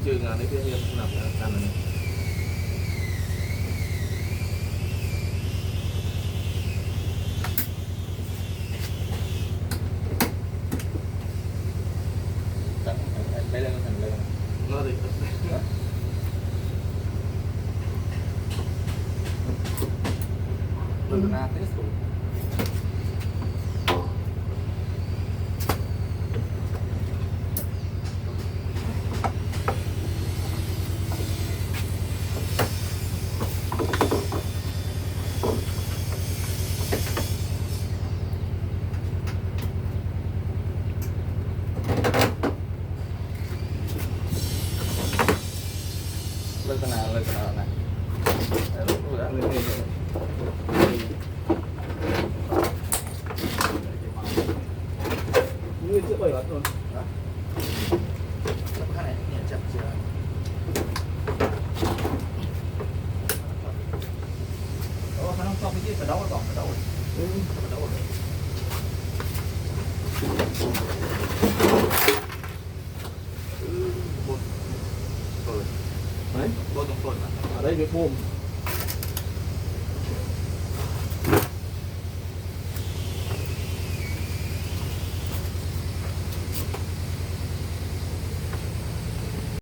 ชื่องานนี้พี่เฮียนำนะกันนะไม่เล่นกันเลยน่าดีดูหน้าที่สุดเลิกกันนานนะรู้แล้วนี่จะไปวัดตัวสักขนาดเนี่ยจับเชือกโอ้เขาต้องซ่อมไปที่กระเดาก่อนกระเดากระเดาเลยบนเปิด บนตรงต้นอ่ะ อะไรไปพุ่ม